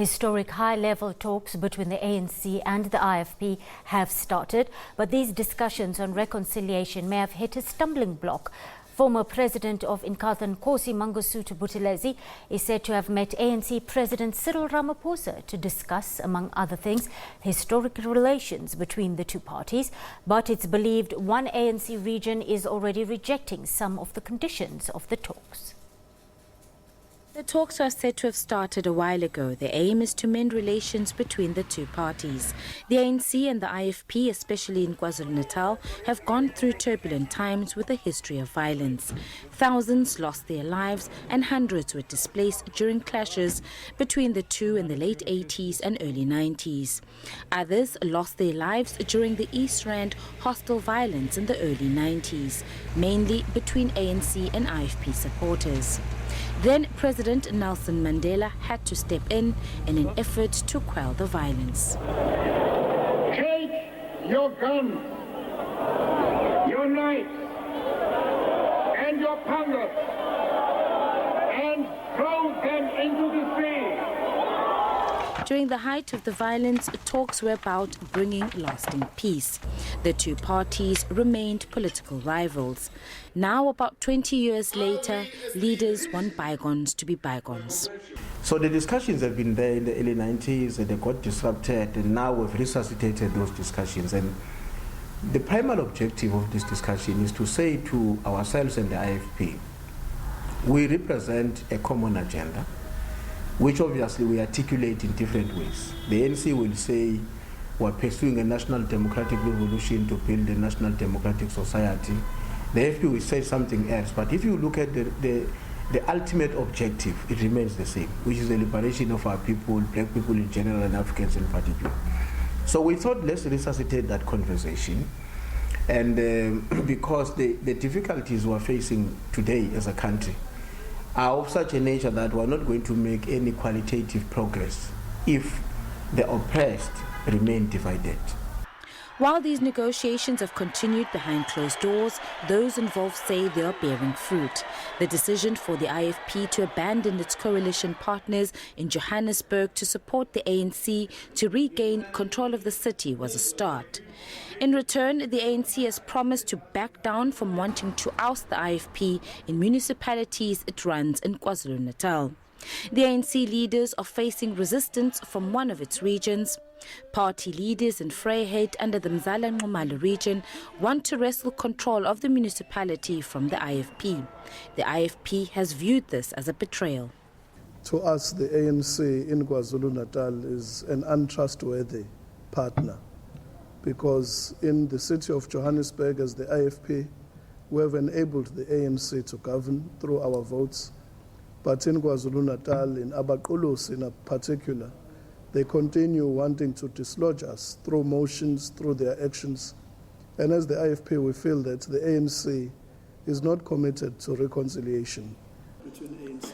Historic high-level talks between the ANC and the IFP have started, but these discussions on reconciliation may have hit a stumbling block. Former President of Inkatha Nkosi Mangosuthu Buthelezi is said to have met ANC President Cyril Ramaphosa to discuss, among other things, historic relations between the two parties. But it's believed one ANC region is already rejecting some of the conditions of the talks. The talks are said to have started a while ago. The aim is to mend relations between the two parties. The ANC and the IFP, especially in KwaZulu-Natal, have gone through turbulent times with a history of violence. Thousands lost their lives and hundreds were displaced during clashes between the two in the late 80s and early 90s. Others lost their lives during the East Rand hostile violence in the early 90s, mainly between ANC and IFP supporters. Then President Nelson Mandela had to step in an effort to quell the violence. Take your guns, your knives, and your pangas, and throw them into the sea. During the height of the violence, talks were about bringing lasting peace. The two parties remained political rivals. Now, about 20 years later, leaders want bygones to be bygones. So the discussions have been there in the early 90s and they got disrupted, and now we've resuscitated those discussions. And the primary objective of this discussion is to say to ourselves and the IFP, we represent a common agenda, which obviously we articulate in different ways. The ANC will say we're pursuing a national democratic revolution to build a national democratic society. The AFP will say something else, but if you look at the ultimate objective, it remains the same, which is the liberation of our people, black people in general and Africans in particular. So we thought, let's resuscitate that conversation. And because the difficulties we're facing today as a country are of such a nature that we're not going to make any qualitative progress if the oppressed remain divided. While these negotiations have continued behind closed doors, those involved say they are bearing fruit. The decision for the IFP to abandon its coalition partners in Johannesburg to support the ANC to regain control of the city was a start. In return, the ANC has promised to back down from wanting to oust the IFP in municipalities it runs in KwaZulu-Natal. The ANC leaders are facing resistance from one of its regions. Party leaders in Vryheid under the Mzala Nxumalo region want to wrestle control of the municipality from the IFP. The IFP has viewed this as a betrayal. To us, the ANC in KwaZulu-Natal is an untrustworthy partner, because in the city of Johannesburg as the IFP, we have enabled the ANC to govern through our votes. But in KwaZulu-Natal, in Abaqulusi in particular, they continue wanting to dislodge us through motions, through their actions. And as the IFP, we feel that the ANC is not committed to reconciliation.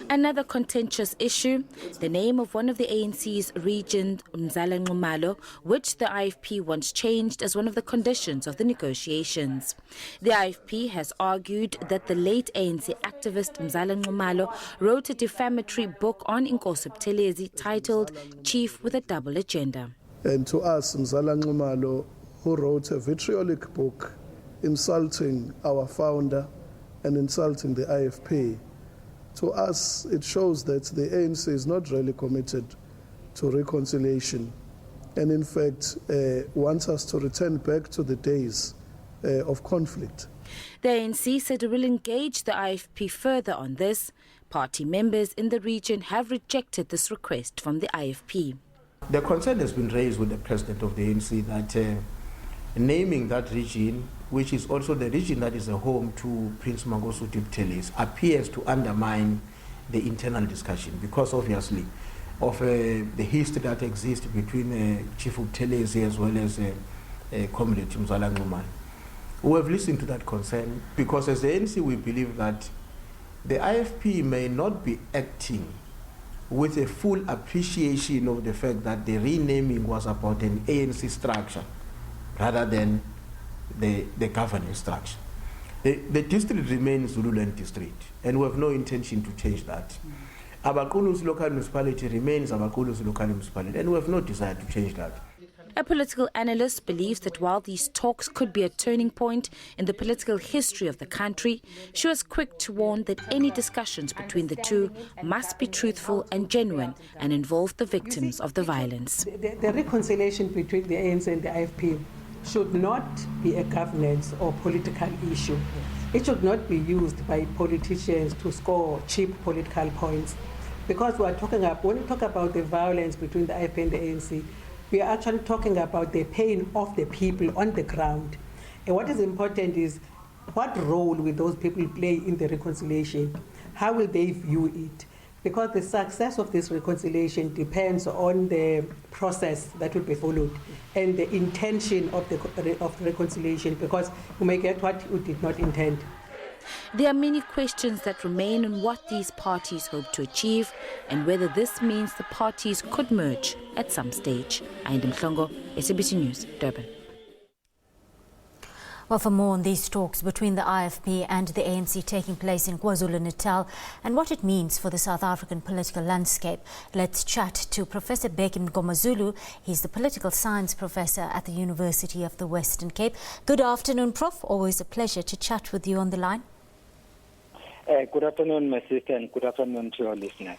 Another contentious issue, the name of one of the ANC's region, Mzala Nxumalo, which the IFP wants changed as one of the conditions of the negotiations. The IFP has argued that the late ANC activist Mzala Nxumalo wrote a defamatory book on Nkosi Buthelezi titled Chief with a Double Agenda. And to us, Mzala Nxumalo, who wrote a vitriolic book insulting our founder and insulting the IFP, to us, it shows that the ANC is not really committed to reconciliation and, in fact, wants us to return back to the days of conflict. The ANC said it will engage the IFP further on this. Party members in the region have rejected this request from the IFP. The concern has been raised with the president of the ANC that naming that region, which is also the region that is a home to Prince Mangosuthu Buthelezi, appears to undermine the internal discussion because obviously of the history that exists between Chief Buthelezi as well as Comrade Mzala Nxumalo. We have listened to that concern because as the ANC we believe that the IFP may not be acting with a full appreciation of the fact that the renaming was about an ANC structure rather than the governance structure. The district remains Zululand district, and we have no intention to change that. Abaqulusi local municipality remains Abaqulusi local municipality, and we have no desire to change that. A political analyst believes that while these talks could be a turning point in the political history of the country, she was quick to warn that any discussions between the two must be truthful and genuine and involve the victims of the violence. The reconciliation between the ANC and the IFP should not be a governance or political issue. It should not be used by politicians to score cheap political points. Because when we talk about the violence between the IFP and the ANC, we are actually talking about the pain of the people on the ground. And what is important is what role will those people play in the reconciliation? How will they view it? Because the success of this reconciliation depends on the process that will be followed and the intention of the reconciliation, because you may get what you did not intend. There are many questions that remain on what these parties hope to achieve and whether this means the parties could merge at some stage. Ayindam Mhlongo, SABC News, Durban. Well, for more on these talks between the IFP and the ANC taking place in KwaZulu-Natal and what it means for the South African political landscape, let's chat to Professor Bheki Mngomezulu. He's the political science professor at the University of the Western Cape. Good afternoon, Prof. Always a pleasure to chat with you on the line. Good afternoon, my sister, and good afternoon to your listeners.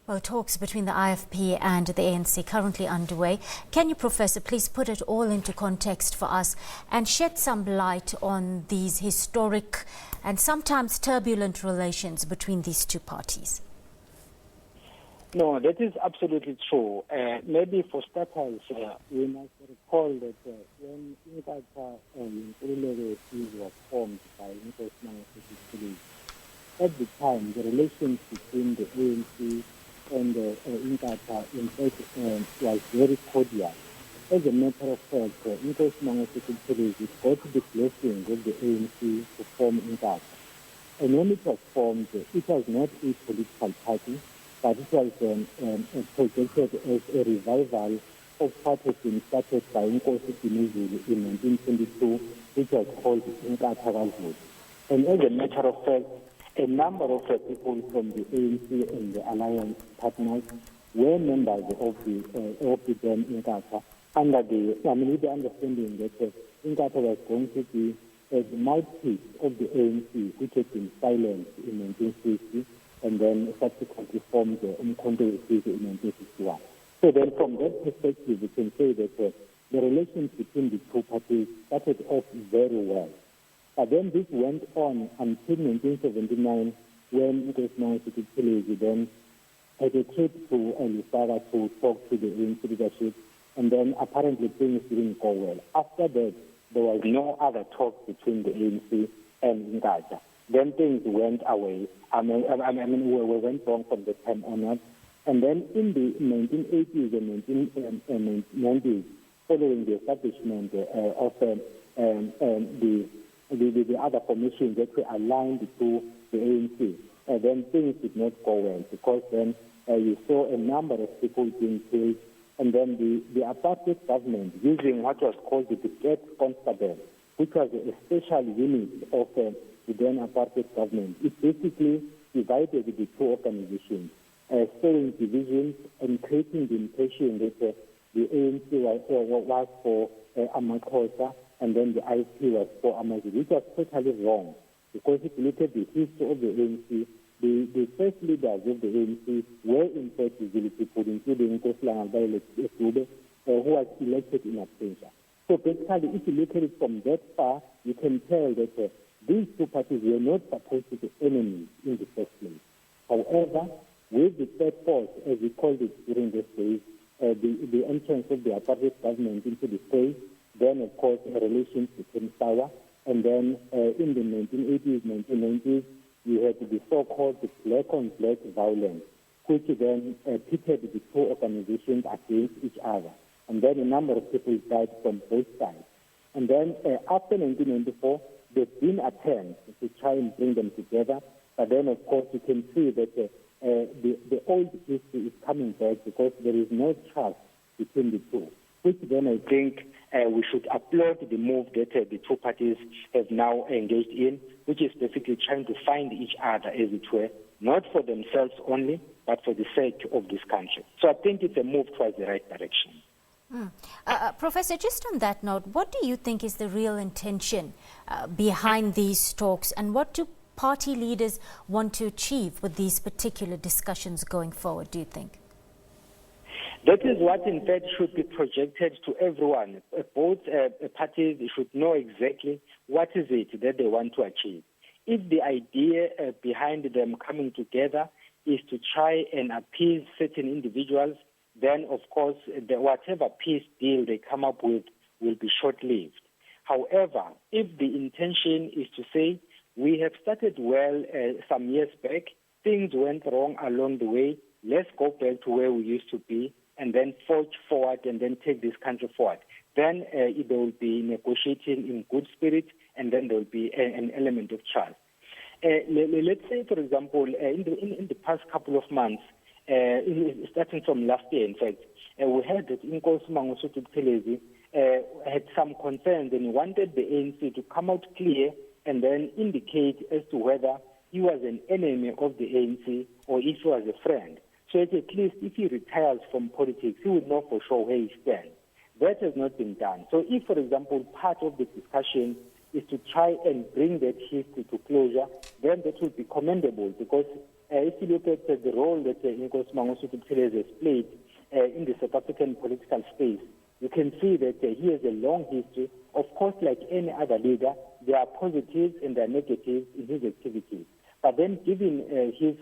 Well, talks between the IFP and the ANC currently underway. Can you, Professor, please put it all into context for us and shed some light on these historic and sometimes turbulent relations between these two parties? No, that is absolutely true. Maybe for starters, we must recall that when Inkatha and Nkululeko was formed by Inkosi Mangosuthu, at the time, the relations between the ANC and Inkatha, in fact, was very cordial. As a matter of fact, Inkosi Mangosuthu got the blessing of the ANC to form Inkatha. And when it was formed, it was not a political party, but it was projected as a revival of what had been started by Nkosi Dinizulu in 1922, which was called Inkatha KwaZulu. And as a matter of fact, a number of people from the ANC and the alliance partners were members of the then Inkatha, with the understanding that Inkatha was going to be the mouthpiece of the ANC, which had been silent in 1960, and then subsequently formed the Umkhonto we in 1961. So then from that perspective, we can say that the relations between the two parties started off very well. But then this went on until 1979, when Inkosi Mangosuthu then had a trip to Lusaka to talk to the ANC leadership, and then apparently things didn't go well. After that, there was no other talk between the ANC and Inkatha. Then things went away. We went wrong from the time onward. And then in the 1980s and 1990s, following the establishment of the other formations that were aligned to the ANC, then things did not go well, because then you saw a number of people being killed, and then the apartheid government, using what was called the Cadet Constable, which was a special unit of the then apartheid government, it basically divided the two organizations, sowing divisions and creating the impression that the ANC was for Amaxhosa, and then the IFP was for Amazulu, which was totally wrong. Because if you look at the history of the ANC, the first leaders of the ANC were in fact Zulu people, including Nkosi Langalibalele Dube, who was elected in absentia. So basically, if you look at it from that far, you can tell that these two parties were not supposed to be enemies in the first place. However, with the third force, as we called it during these days, the entrance of the apartheid government into the state, then, of course, relations became sour. And then in the 1980s, 1990s, you had the so-called black-on-black violence, which then pitted the two organizations against each other. And then a number of people died from both sides. And then after 1994, there's been attempts to try and bring them together. But then, of course, you can see that the old history is coming back, because there is no trust between the two, which then I think we should applaud the move that the two parties have now engaged in, which is basically trying to find each other, as it were, not for themselves only, but for the sake of this country. So I think it's a move towards the right direction. Professor, just on that note, what do you think is the real intention behind these talks, and what do party leaders want to achieve with these particular discussions going forward, do you think? That is what, in fact, should be projected to everyone. Both parties should know exactly what is it that they want to achieve. If the idea behind them coming together is to try and appease certain individuals, then, of course, whatever peace deal they come up with will be short-lived. However, if the intention is to say, we have started well some years back, things went wrong along the way, let's go back to where we used to be, and then forge forward and then take this country forward, then there will be negotiating in good spirit, and then there will be an element of trust. Let's say, for example, in the past couple of months, starting from last year, in fact, we heard that Inkosi Mangosuthu Buthelezi had some concerns and wanted the ANC to come out clear and then indicate as to whether he was an enemy of the ANC or if he was a friend. So at least if he retires from politics, he would know for sure where he stands. That has not been done. So if, for example, part of the discussion is to try and bring that history to closure, then that would be commendable, because if you look at the role that Inkosi Mangosuthu Buthelezi has played in the South African political space, you can see that he has a long history. Of course, like any other leader, there are positives and there are negatives in his activities. But then, given his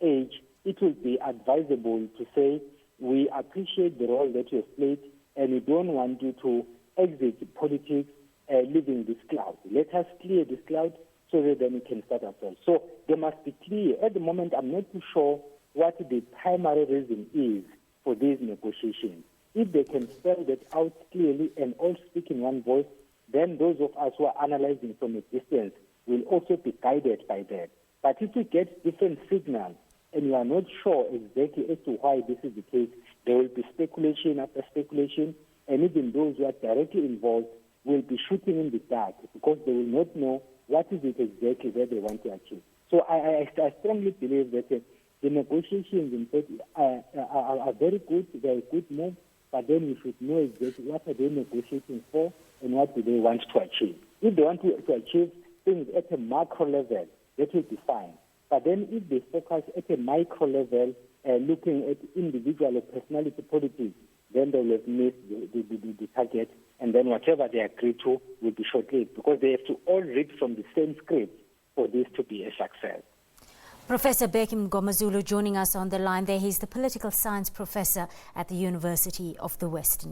age, it would be advisable to say, we appreciate the role that you have played, and we don't want you to exit politics leaving this cloud. Let us clear this cloud so that then we can start ourselves. So they must be clear. At the moment, I'm not too sure what the primary reason is for these negotiations. If they can spell that out clearly and all speak in one voice, then those of us who are analyzing from a distance will also be guided by that. But if we get different signals and you are not sure exactly as to why this is the case, there will be speculation after speculation, and even those who are directly involved will be shooting in the dark because they will not know what is it exactly that they want to achieve. So I strongly believe that the negotiations, in fact, are very good. They're a good move, but then you should know exactly what are they negotiating for and what do they want to achieve. If they want to achieve things at a macro level, that will be fine. But then if they focus at a micro level, looking at individual or personality politics, then they will have missed the target, and then whatever they agree to will be short-lived, because they have to all read from the same script for this to be a success. Professor Bheki Mngomezulu joining us on the line there. He's the political science professor at the University of the Western